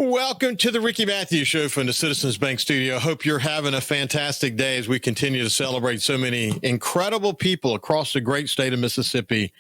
Welcome to the Ricky Matthews Show from the Citizens Bank Studio. Hope you're having a fantastic day as we continue to celebrate so many incredible people across the great state of Mississippi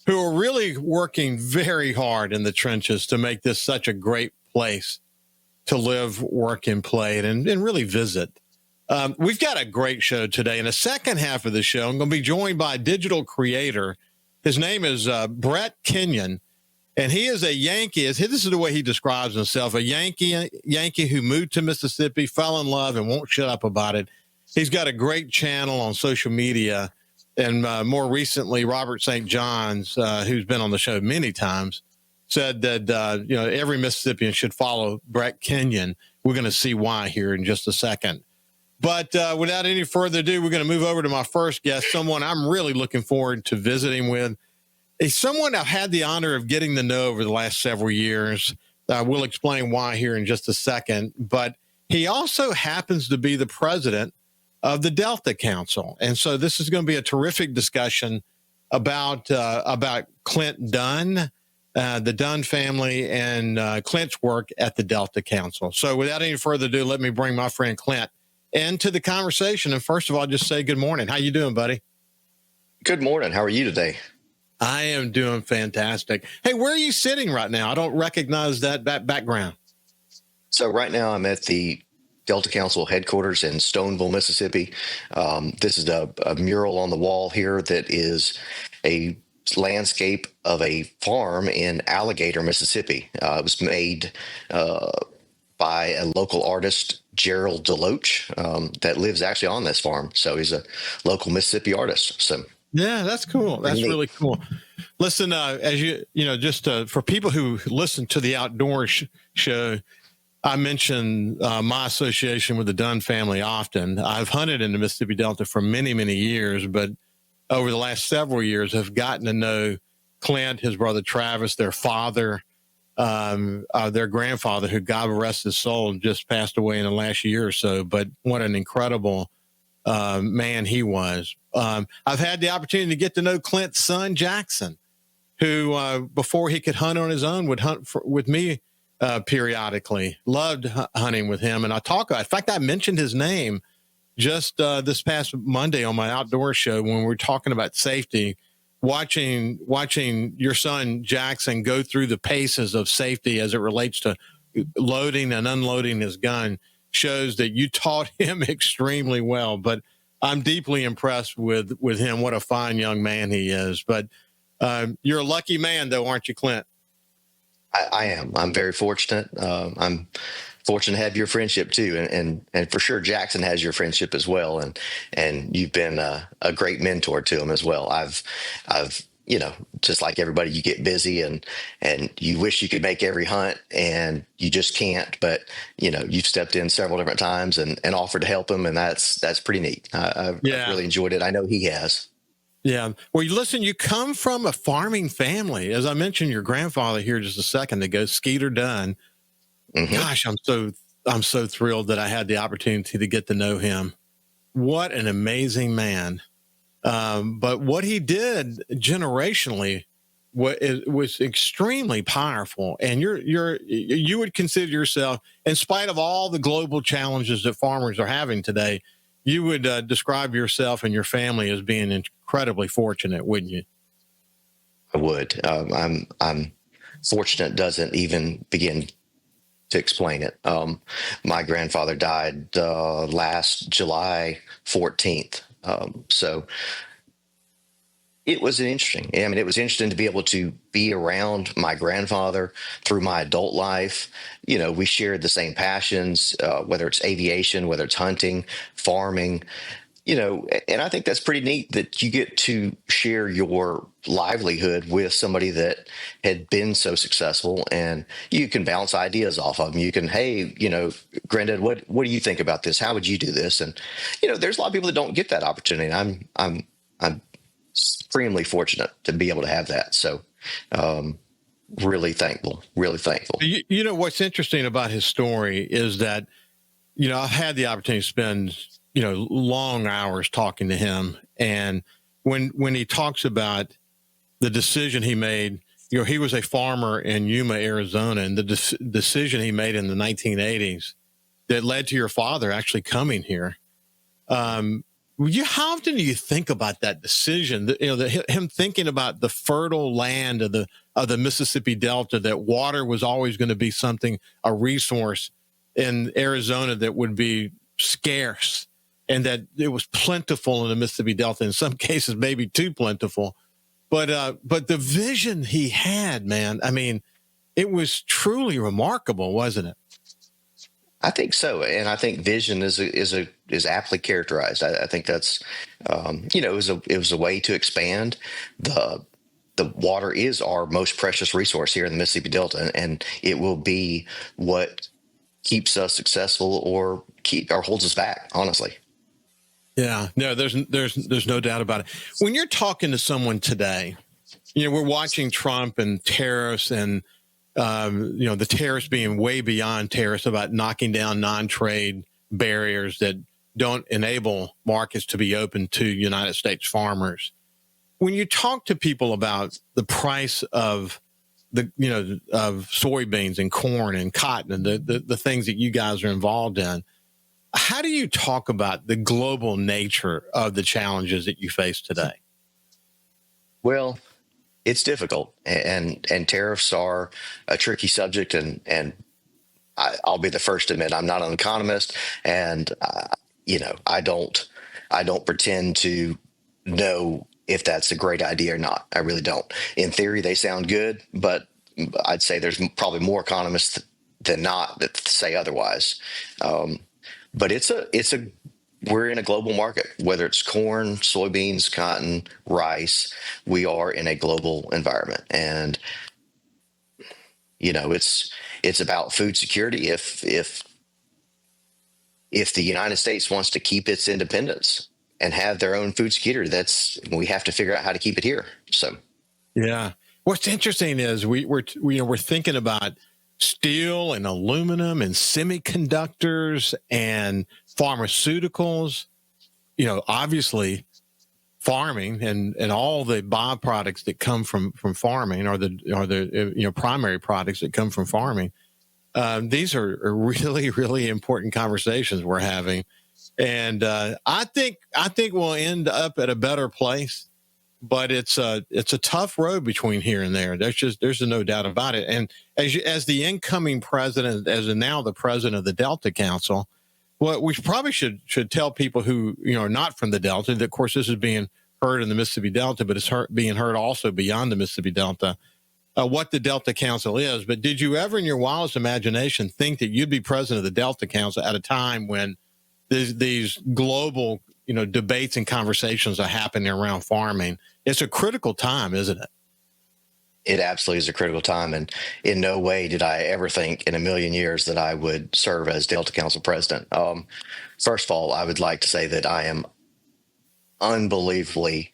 who are really working very hard in the trenches to make this such a great place to live, work, and play, and really visit. We've got a great show today. In the second half of the show, I'm going to be joined by a digital creator. His name is Brett Kenyon. And he is a Yankee. This is the way he describes himself, a Yankee who moved to Mississippi, fell in love, and won't shut up about it. He's got a great channel on social media. And more recently, Robert St. John's, who's been on the show many times, said that every Mississippian should follow Brett Kenyon. We're going to see why here in just a second. But without any further ado, we're going to move over to my first guest, someone I'm really looking forward to visiting with. He's someone I've had the honor of getting to know over the last several years. We'll explain why here in just a second. But he also happens to be the president of the Delta Council. And so this is going to be a terrific discussion about Clint Dunn, the Dunn family, and Clint's work at the Delta Council. So without any further ado, let me bring my friend Clint into the conversation. And first of all, just say good morning. How you doing, buddy? Good morning. How are you today? I am doing fantastic. Hey, where are you sitting right now? I don't recognize that background. So right now I'm at the Delta Council headquarters in Stoneville, Mississippi. This is a mural on the wall here that is a landscape of a farm in Alligator, Mississippi. It was made by a local artist, Gerald Deloach, that lives actually on this farm. So he's a local Mississippi artist. So. Yeah, that's cool. That's really cool. Listen, as just for people who listen to the outdoor show, I mention my association with the Dunn family often. I've hunted in the Mississippi Delta for many, many years, but over the last several years, have gotten to know Clint, his brother Travis, their father, their grandfather, who God rest his soul, just passed away in the last year or so. But what an incredible man he was. I've had the opportunity to get to know Clint's son, Jackson, who before he could hunt on his own would hunt with me periodically. Loved hunting with him. And in fact, I mentioned his name just this past Monday on my outdoor show when we were talking about safety, watching your son, Jackson, go through the paces of safety as it relates to loading and unloading his gun shows that you taught him extremely well. But I'm deeply impressed with him. What a fine young man he is. But you're a lucky man, though, aren't you, Clint? I am. I'm very fortunate. I'm fortunate to have your friendship too, and for sure Jackson has your friendship as well. And you've been a great mentor to him as well. I've just like everybody, you get busy and you wish you could make every hunt and you just can't, but you've stepped in several different times and offered to help him. And that's pretty neat. I've really enjoyed it. I know he has. Yeah. Well, you come from a farming family. As I mentioned, your grandfather here just a second ago, Skeeter Dunn. Mm-hmm. Gosh, I'm so thrilled that I had the opportunity to get to know him. What an amazing man. But what he did generationally was extremely powerful. And you would consider yourself, in spite of all the global challenges that farmers are having today, you would describe yourself and your family as being incredibly fortunate, wouldn't you? I would. I'm fortunate doesn't even begin to explain it. My grandfather died last July 14th. So it was interesting. I mean, it was interesting to be able to be around my grandfather through my adult life. We shared the same passions, whether it's aviation, whether it's hunting, farming, and I think that's pretty neat that you get to share your livelihood with somebody that had been so successful and you can bounce ideas off of them. You can, hey, Granddad, what do you think about this? How would you do this? And, there's a lot of people that don't get that opportunity. And I'm extremely fortunate to be able to have that. So, really thankful. What's interesting about his story is that, I've had the opportunity to spend, long hours talking to him. And when he talks about the decision he made he was a farmer in Yuma, Arizona, and the decision he made in the 1980s that led to your father actually coming here. How often do you think about that decision? Him thinking about the fertile land of the Mississippi Delta, that water was always going to be a resource in Arizona that would be scarce, and that it was plentiful in the Mississippi Delta. In some cases, maybe too plentiful. But the vision he had, man, I mean, it was truly remarkable, wasn't it? I think so, and I think vision is aptly characterized. I think that's it was a way to expand. The water is our most precious resource here in the Mississippi Delta, and it will be what keeps us successful or holds us back, honestly. Yeah, no, there's no doubt about it. When you're talking to someone today, we're watching Trump and tariffs and the tariffs being way beyond tariffs, about knocking down non-trade barriers that don't enable markets to be open to United States farmers. When you talk to people about the price of of soybeans and corn and cotton and the things that you guys are involved in, how do you talk about the global nature of the challenges that you face today? Well, it's difficult, and tariffs are a tricky subject, and I'll be the first to admit I'm not an economist, and I don't pretend to know if that's a great idea or not. I really don't. In theory, they sound good, but I'd say there's probably more economists than not that say otherwise. But we're in a global market, whether it's corn, soybeans, cotton, rice. We are in a global environment, and it's about food security. If the United States wants to keep its independence and have their own food security, we have to figure out how to keep it here. So, yeah. What's interesting is we're thinking about steel and aluminum and semiconductors and pharmaceuticals, obviously farming and all the byproducts that come from farming, or the primary products that come from farming. These are really, really important conversations we're having. And I think we'll end up at a better place. But it's a tough road between here and there. There's no doubt about it. And as the incoming president, as now the president of the Delta Council, what we probably should tell people who are not from the Delta, that of course this is being heard in the Mississippi Delta, but it's being heard also beyond the Mississippi Delta, what the Delta Council is. But did you ever, in your wildest imagination, think that you'd be president of the Delta Council at a time when these global debates and conversations are happening around farming? It's a critical time, isn't it? It absolutely is a critical time. And in no way did I ever think in a million years that I would serve as Delta Council president. First of all, I would like to say that I am unbelievably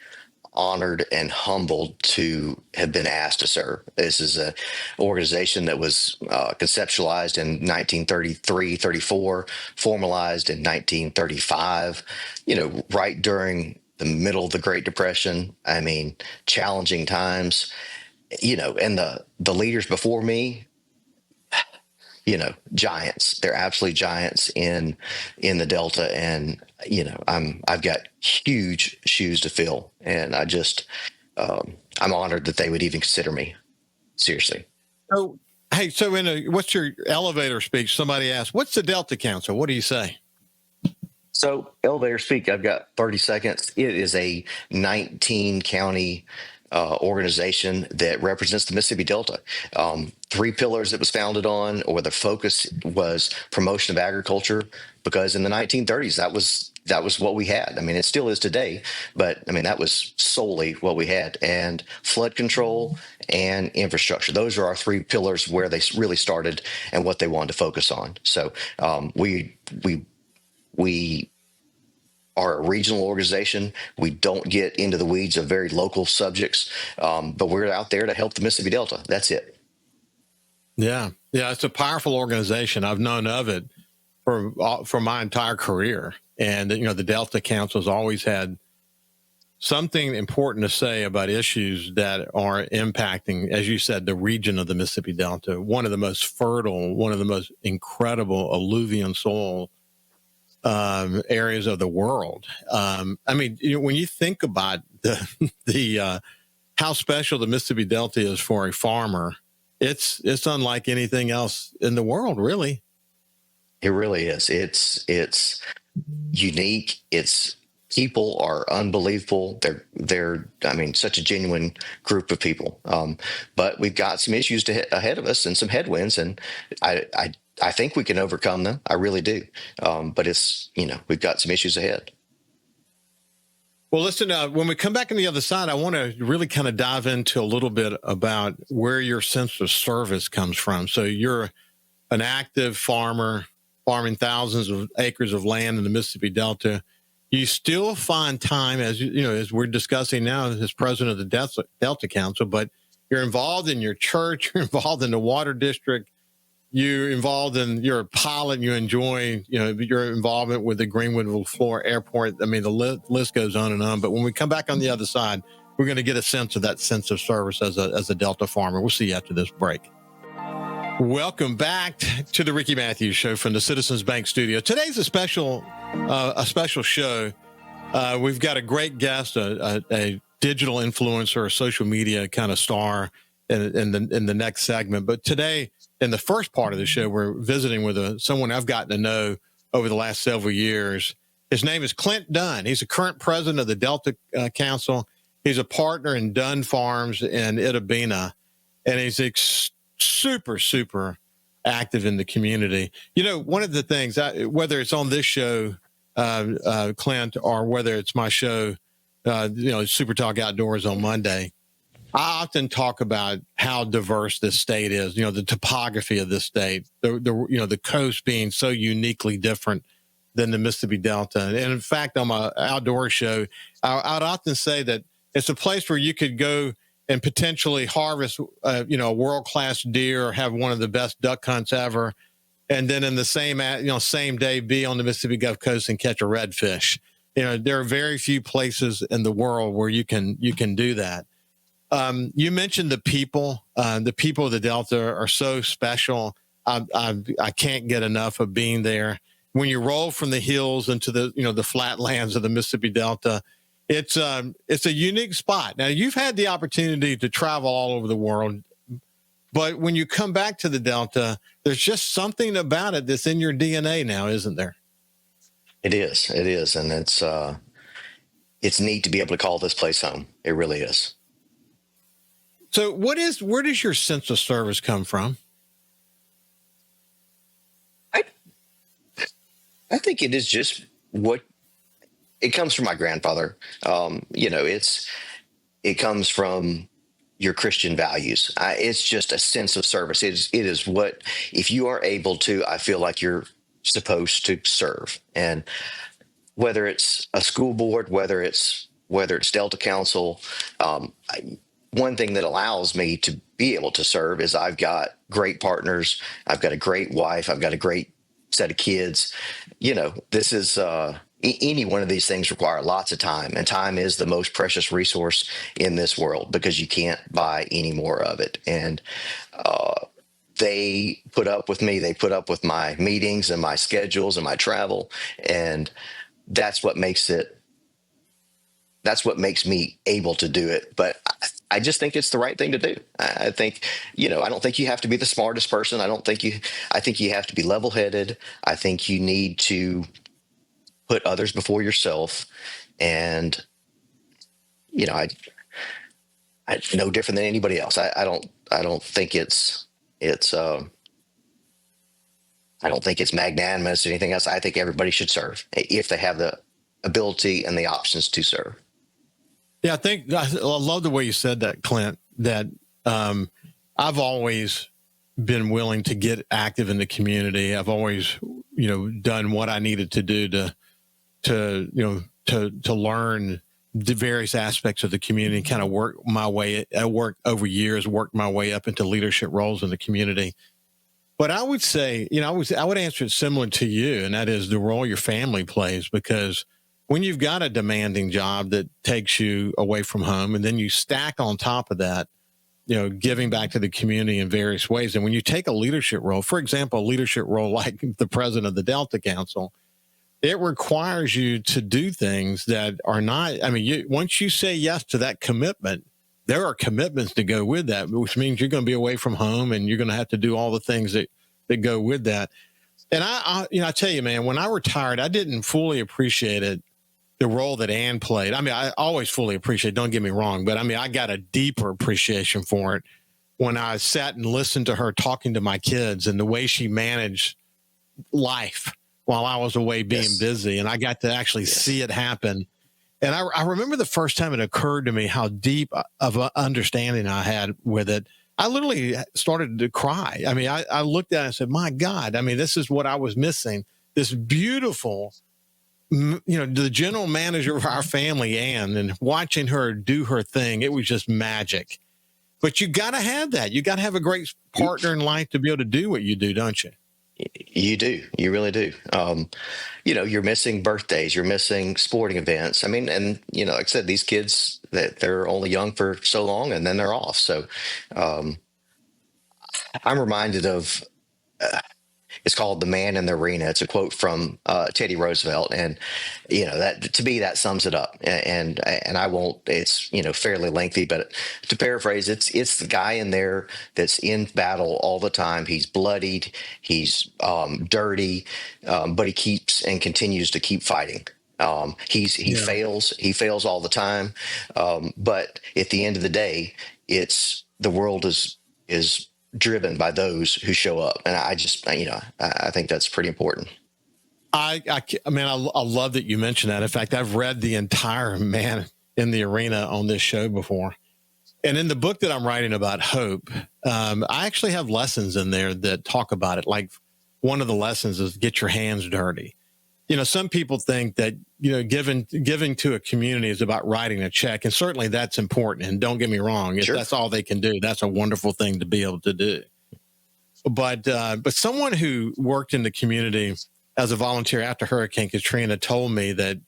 honored and humbled to have been asked to serve. This is an organization that was conceptualized in 1933, 34, formalized in 1935, right during the middle of the Great Depression. I mean, challenging times, and the leaders before me, giants. They're absolutely giants in the Delta, and I've got huge shoes to fill, and I'm honored that they would even consider me. Seriously. So, hey, what's your elevator speech? Somebody asked, "What's the Delta Council?" What do you say? So, elevator speak. I've got 30 seconds. It is a 19 county organization that represents the Mississippi Delta. 3 pillars it was founded on, or the focus was promotion of agriculture, because in the 1930s that was what we had. I mean, it still is today, but I mean that was solely what we had. And flood control and infrastructure. Those are our 3 pillars where they really started and what they wanted to focus on. So we are a regional organization. We don't get into the weeds of very local subjects, but we're out there to help the Mississippi Delta. That's it. Yeah, it's a powerful organization. I've known of it for my entire career, and the Delta Council has always had something important to say about issues that are impacting, as you said, the region of the Mississippi Delta, one of the most fertile, one of the most incredible alluvial soil areas of the world. I mean, when you think about the how special the Mississippi Delta is for a farmer, it's unlike anything else in the world, really. It really is. It's unique. It's people are unbelievable. They're I mean, such a genuine group of people. But we've got some issues ahead of us and some headwinds, and I think we can overcome them. I really do. But it's we've got some issues ahead. Well, listen, when we come back on the other side, I want to really kind of dive into a little bit about where your sense of service comes from. So you're an active farmer farming thousands of acres of land in the Mississippi Delta. You still find time, as as we're discussing now, as president of the Delta Council, but you're involved in your church, you're involved in the water district, you're a pilot, you enjoy, your involvement with the Greenwood-Flora Airport. I mean, the list goes on and on. But when we come back on the other side, we're going to get a sense of that sense of service as a Delta farmer. We'll see you after this break. Welcome back to the Ricky Matthews Show from the Citizens Bank studio. Today's a special show. We've got a great guest, a digital influencer, a social media kind of star in the next segment. But today, in the first part of the show, we're visiting with someone I've gotten to know over the last several years. His name is Clint Dunn. He's the current president of the Delta Council. He's a partner in Dunn Farms in Itabena, and he's super, super active in the community. One of the things, whether it's on this show, Clint, or whether it's my show, SuperTalk Outdoors on Monday, I often talk about how diverse this state is, the topography of this state, the coast being so uniquely different than the Mississippi Delta. And in fact, on my outdoor show, I'd often say that it's a place where you could go and potentially harvest, a world-class deer or have one of the best duck hunts ever. And then in the same day, be on the Mississippi Gulf Coast and catch a redfish. There are very few places in the world where you can do that. You mentioned the people of the Delta are so special. I can't get enough of being there. When you roll from the hills into the flatlands of the Mississippi Delta, it's a unique spot. Now, you've had the opportunity to travel all over the world, but when you come back to the Delta, there's just something about it that's in your DNA now, isn't there? It is, and it's neat to be able to call this place home. It really is. So where does your sense of service come from? I think it is just it comes from my grandfather. It comes from your Christian values. It's just a sense of service. It is what, if you are able to, I feel like you're supposed to serve. And whether it's a school board, whether it's Delta Council, one thing that allows me to be able to serve is I've got great partners. I've got a great wife. I've got a great set of kids. This is any one of these things require lots of time, and time is the most precious resource in this world because you can't buy any more of it. And they put up with me. They put up with my meetings and my schedules and my travel, and that's what makes me able to do it. But I just think it's the right thing to do. I think, I don't think you have to be the smartest person. I think you have to be level-headed. I think you need to put others before yourself. And, I no different than anybody else. I don't think it's magnanimous or anything else. I think everybody should serve if they have the ability and the options to serve. Yeah, I love the way you said that, Clint, that I've always been willing to get active in the community. I've always, done what I needed to do to learn the various aspects of the community, kind of work my way up into leadership roles in the community. But I would say, I would answer it similar to you, and that is the role your family plays, because when you've got a demanding job that takes you away from home, and then you stack on top of that, giving back to the community in various ways. And when you take a leadership role, for example, a leadership role like the president of the Delta Council, it requires you to do things that are not, once you say yes to that commitment, there are commitments to go with that, which means you're going to be away from home and you're going to have to do all the things that go with that. And I tell you, man, when I retired, I didn't fully appreciate it, the role that Ann played. I always fully appreciate it, don't get me wrong, but I got a deeper appreciation for it when I sat and listened to her talking to my kids and the way she managed life while I was away being busy. And I got to actually see it happen. And I remember the first time it occurred to me how deep of an understanding I had with it. I literally started to cry. I looked at it and said, my God, this is what I was missing. This beautiful, the general manager of our family, Ann, and watching her do her thing, it was just magic. But you got to have that. You got to have a great partner in life to be able to do what you do, don't you? You do. You really do. You're missing birthdays, you're missing sporting events. And like I said, these kids, that they're only young for so long and then they're off. So I'm reminded of, it's called "The Man in the Arena." It's a quote from Teddy Roosevelt, and that, to me, that sums it up. And I won't. It's fairly lengthy, but to paraphrase, it's the guy in there that's in battle all the time. He's bloodied, he's dirty, but he keeps and continues to keep fighting. He fails all the time, but at the end of the day, the world is driven by those who show up. And I think that's pretty important. I love that you mentioned that. In fact, I've read the entire Man in the Arena on this show before. And in the book that I'm writing about hope, I actually have lessons in there that talk about it. Like, one of the lessons is get your hands dirty. Some people think that, giving to a community is about writing a check. And certainly that's important. And don't get me wrong, if that's all they can do, that's a wonderful thing to be able to do. But someone who worked in the community as a volunteer after Hurricane Katrina told me that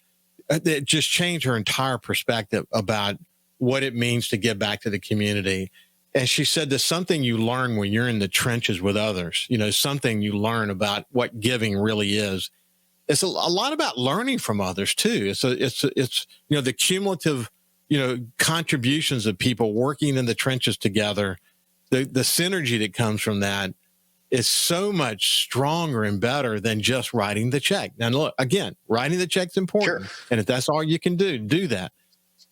it just changed her entire perspective about what it means to give back to the community. And she said there's something you learn when you're in the trenches with others, something you learn about what giving really is. It's a lot about learning from others too. It's the cumulative, contributions of people working in the trenches together. The synergy that comes from that is so much stronger and better than just writing the check. Now, look, again, writing the check's important. Sure. And if that's all you can do that.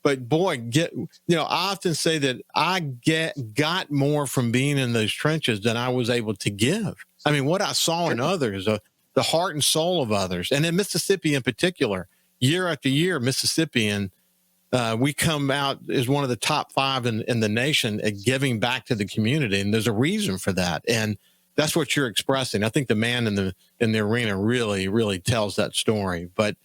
But boy, I often say that I got more from being in those trenches than I was able to give. What I saw in others, the heart and soul of others. And in Mississippi in particular, year after year, Mississippian, we come out as one of the top 5 in the nation at giving back to the community. And there's a reason for that. And that's what you're expressing. I think the Man in the Arena really, really tells that story. But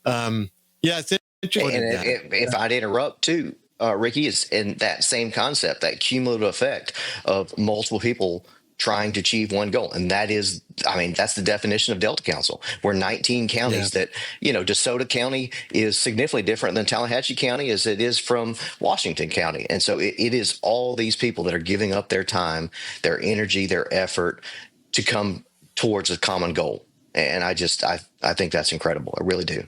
it's interesting. And if I'd interrupt too, Ricky, is in that same concept, that cumulative effect of multiple people trying to achieve one goal. And that is, that's the definition of Delta Council. We're 19 counties that, DeSoto County is significantly different than Tallahatchie County as it is from Washington County. And so it is all these people that are giving up their time, their energy, their effort to come towards a common goal. And I think that's incredible. I really do.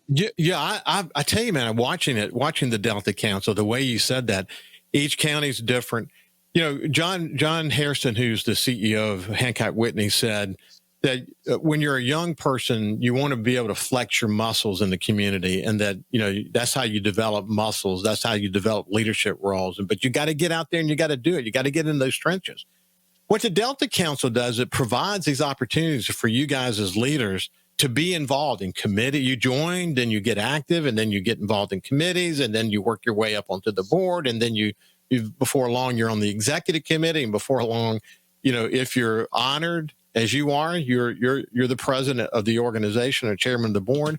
Yeah. I tell you, man, watching the Delta Council, the way you said that, each county's different. John Hairston, who's the CEO of Hancock Whitney, said that when you're a young person, you want to be able to flex your muscles in the community, and that, that's how you develop muscles. That's how you develop leadership roles. But you got to get out there and you got to do it. You got to get in those trenches. What the Delta Council does, it provides these opportunities for you guys as leaders to be involved in committee. You join, then you get active, and then you get involved in committees, and then you work your way up onto the board, and then before long, you're on the executive committee, and before long, if you're honored as you are, you're the president of the organization or chairman of the board.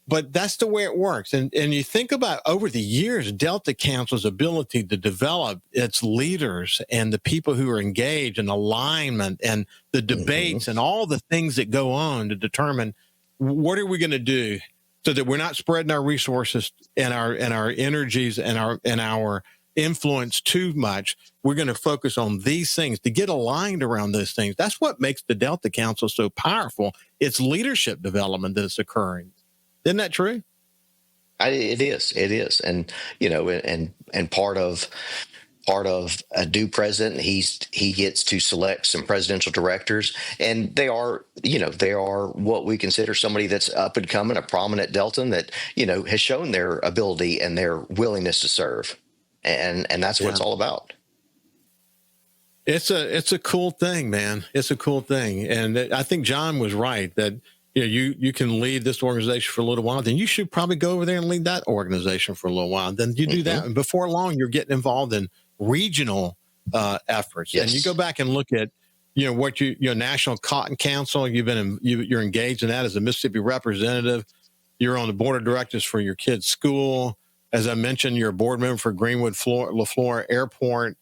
But that's the way it works. And you think about over the years, Delta Council's ability to develop its leaders and the people who are engaged and alignment and the debates and all the things that go on to determine what are we going to do so that we're not spreading our resources and our energies and our influence too much. We're going to focus on these things to get aligned around those things. That's what makes the Delta Council so powerful. It's leadership development that is occurring. Isn't that true? It is, and and part of a new president, he gets to select some presidential directors, and they are what we consider somebody that's up and coming, a prominent Deltan that has shown their ability and their willingness to serve, and that's what it's all about. It's a cool thing, man. It's a cool thing, and I think John was right that you can lead this organization for a little while, then you should probably go over there and lead that organization for a little while. Then you do that, and before long, you're getting involved in regional efforts. Yes. And you go back and look at what your National Cotton Council. You're engaged in that as a Mississippi representative. You're on the board of directors for your kid's school. As I mentioned, you're a board member for Greenwood LaFleur Airport.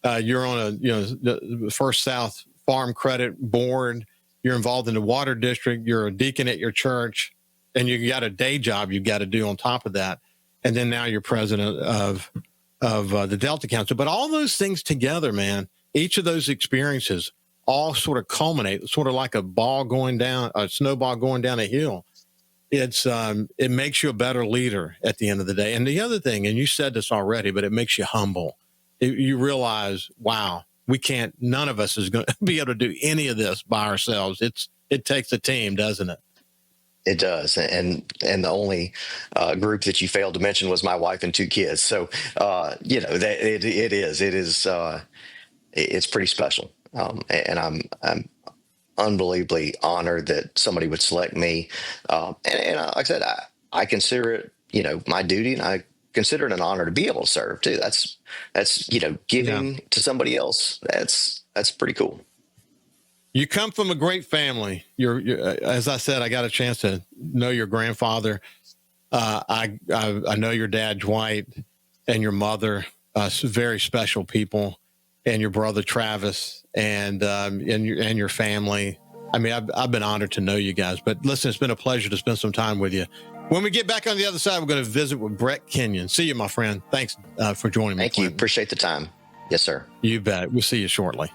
You're on the First South Farm Credit Board. You're involved in the water district. You're a deacon at your church, and you got a day job you got to do on top of that. And then now you're president of the Delta Council. But all those things together, man, each of those experiences all sort of culminate, sort of like a snowball going down a hill. It makes you a better leader at the end of the day. And the other thing, and you said this already, but it makes you humble. You realize, wow, none of us is going to be able to do any of this by ourselves. It takes a team, doesn't it? It does, and the only group that you failed to mention was my wife and 2 kids. So it's pretty special, and I'm unbelievably honored that somebody would select me. And like I said, I consider it my duty, and I consider it an honor to be able to serve too. That's giving to somebody else. That's pretty cool. You come from a great family. You're as I said, I got a chance to know your grandfather. I know your dad, Dwight, and your mother, very special people, and your brother, Travis, and your family. I mean, I've been honored to know you guys. But listen, it's been a pleasure to spend some time with you. When we get back on the other side, we're going to visit with Brett Kenyon. See you, my friend. Thanks for joining me. Thank you. Appreciate the time. Yes, sir. You bet. We'll see you shortly.